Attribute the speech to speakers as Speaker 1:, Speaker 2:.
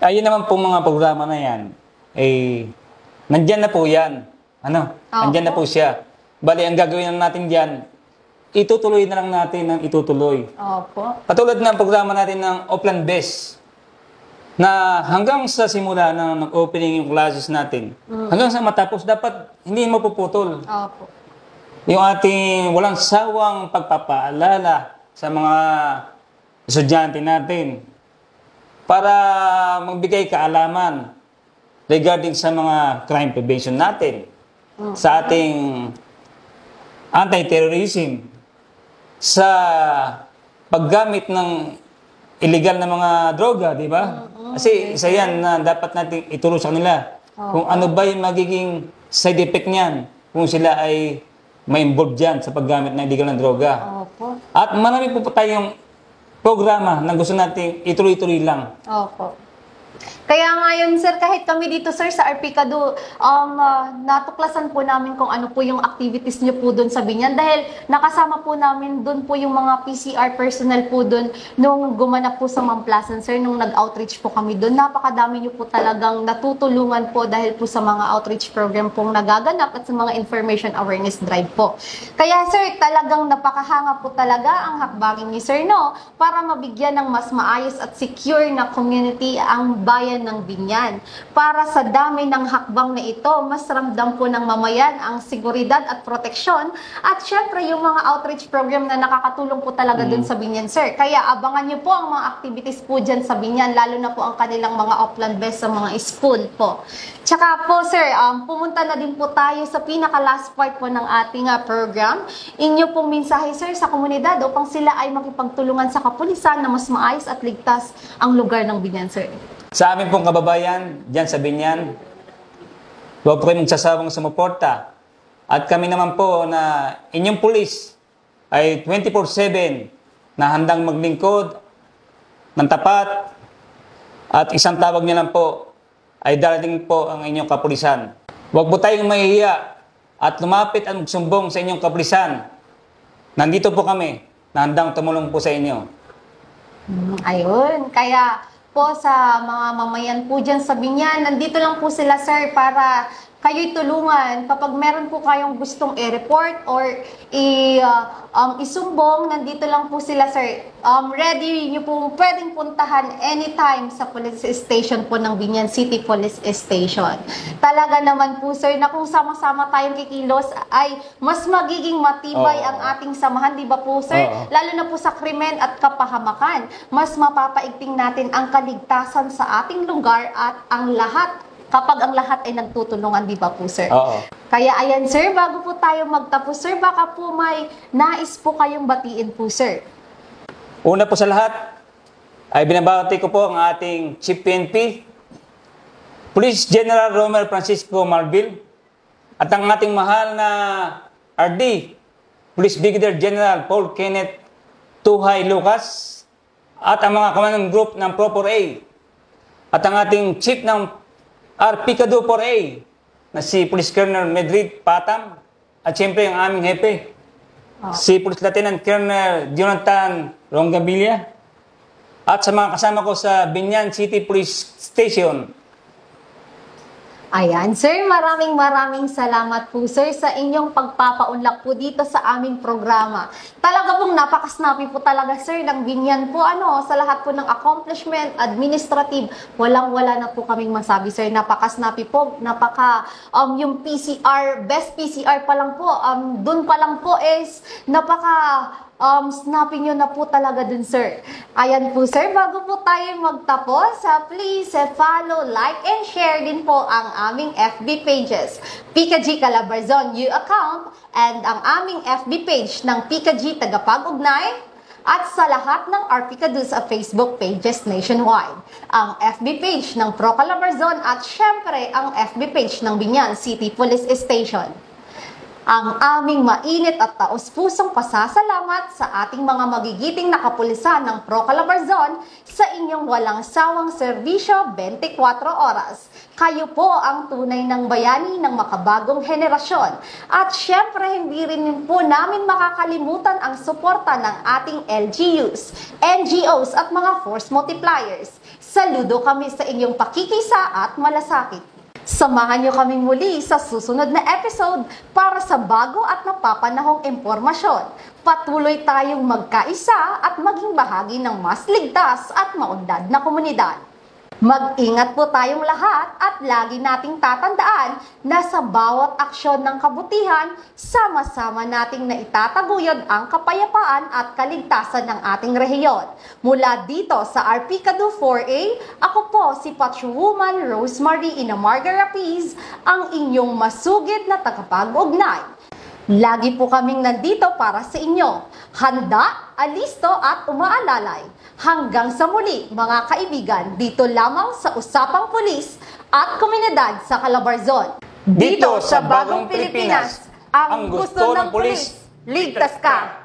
Speaker 1: Ayun naman po mga programa na yan, nandyan na po yan. Nandyan na po siya. Bali, ang gagawin natin dyan, itutuloy na lang natin ang itutuloy.
Speaker 2: Opo.
Speaker 1: Katulad ng programa natin ng Upland Best, na hanggang sa simula ng opening yung classes natin, hanggang sa matapos, dapat hindi mapuputol.
Speaker 2: Opo.
Speaker 1: Yung ating walang sawang pagpapaalala sa mga estudyante natin para magbigay kaalaman regarding sa mga crime prevention natin, sa ating anti-terrorism, sa paggamit ng illegal na mga droga, di ba? Kasi isa yan na dapat natin ituro sa kanila. Kung ano ba yung magiging side effect niyan kung sila ay ma-involve dyan sa paggamit ng illegal na droga.
Speaker 2: Opo.
Speaker 1: At marami po tayong programa na gusto natin ituloy-tuloy lang.
Speaker 2: Opo. Kaya ngayon, sir, kahit kami dito, sir, sa Arpicado, natuklasan po namin kung ano po yung activities nyo po doon sa Binyan. Dahil nakasama po namin doon po yung mga PCR personnel po doon nung gumanap po sa Mount Pleasant, sir, nung nag-outreach po kami doon. Napakadami nyo po talagang natutulungan po dahil po sa mga outreach program pong nagaganap at sa mga information awareness drive po. Kaya, sir, talagang napakahanga po talaga ang hakbangin ni sir, no? Para mabigyan ng mas maayos at secure na community ang bayan ng Binyan. Para sa dami ng hakbang na ito, mas ramdam po ng mamayan ang seguridad at proteksyon at syempre yung mga outreach program na nakakatulong po talaga dun sa Binyan, sir. Kaya abangan nyo po ang mga activities po dyan sa Binyan, lalo na po ang kanilang mga Upland Best sa mga school po. Tsaka po, sir, pumunta na din po tayo sa pinaka-last part po ng ating program. Inyo pong mensahe, sir, sa komunidad upang sila ay makipagtulungan sa kapulisan na mas maayos at ligtas ang lugar ng Binyan, sir.
Speaker 1: Sa amin pong kababayan, dyan sa Binyan, huwag po kayong magsasawang sumuporta. At kami naman po na inyong pulis ay 24/7 na handang maglingkod ng tapat at isang tawag niya lang po ay darating po ang inyong kapulisan. Huwag po tayong mahihiya at lumapit at magsumbong sa inyong kapulisan. Nandito po kami na handang tumulong po sa inyo.
Speaker 2: Ayun, kaya po sa mga mamayan po dyan sa Binyan, nandito lang po sila, sir, para kayo'y tulungan. Kapag meron po kayong gustong i-report or isumbong, nandito lang po sila, sir. Ready nyo po pwedeng puntahan anytime sa police station po ng Binyan City Police Station. Talaga naman po, sir, na kung sama-sama tayong kikilos ay mas magiging matibay ang ating samahan, di ba po, sir? Lalo na po sa krimen at kapahamakan. Mas mapapaigting natin ang kaligtasan sa ating lugar at ang lahat kapag ang lahat ay nagtutulungan, di ba po, sir? Kaya ayan, sir, bago po tayo magtapos, sir, baka po may nais po kayong batiin po, sir.
Speaker 1: Una po sa lahat, ay binabati ko po ang ating Chief PNP, Police General Romer Francisco Marbil, at ang ating mahal na RD, Police Brigadier General Paul Kenneth Tuhay Lucas, at ang mga command group ng Pro 4A, at ang ating Chief ng Arpicado 4A, na si Police Colonel Medrid Patam, at siyempre ang aming hepe, si Police Lieutenant Colonel Jonathan Rongabilia, at sa mga kasama ko sa Binyan City Police Station.
Speaker 2: Ayan, sir, maraming salamat po, sir, sa inyong pagpapaunlak po dito sa aming programa. Talaga pong napakasnappy po talaga, sir, ng Binyan po, sa lahat po ng accomplishment, administrative, walang-wala na po kaming masabi, sir. Napakasnappy po, yung PCR, best PCR pa lang po, dun pa lang po is, snappy nyo na po talaga dun, sir. Ayan po, sir. Bago po tayo magtapos, please follow, like, and share din po ang aming FB pages. Pika G Calabarzon U account and ang aming FB page ng Pika G Tagapag-Ugnay at sa lahat ng Arpicado sa Facebook pages nationwide. Ang FB page ng Pro Calabarzon at syempre ang FB page ng Binyan City Police Station. Ang aming mainit at taos-pusong pasasalamat sa ating mga magigiting na kapulisan ng Pro Calabarzon sa inyong walang sawang serbisyo 24 oras. Kayo po ang tunay ng bayani ng makabagong henerasyon. At syempre, hindi rin po namin makakalimutan ang suporta ng ating LGUs, NGOs at mga force multipliers. Saludo kami sa inyong pakikisa at malasakit. Samahan niyo kaming muli sa susunod na episode para sa bago at napapanahong impormasyon. Patuloy tayong magkaisa at maging bahagi ng mas ligtas at maunlad na komunidad. Mag-ingat po tayong lahat at lagi nating tatandaan na sa bawat aksyon ng kabutihan, sama-sama nating naitataguyod ang kapayapaan at kaligtasan ng ating rehiyon. Mula dito sa RP Cadu 4A, ako po si Patrolwoman Rosemary Inamarga Rapiz, ang inyong masugid na tagapag-ugnay. Lagi po kaming nandito para sa inyo. Handa, alisto at umaalalay. Hanggang sa muli mga kaibigan, dito lamang sa Usapang Pulis at Komunidad sa Calabarzon.
Speaker 1: Dito sa Bagong Pilipinas, ang gusto ng pulis, ligtas ka!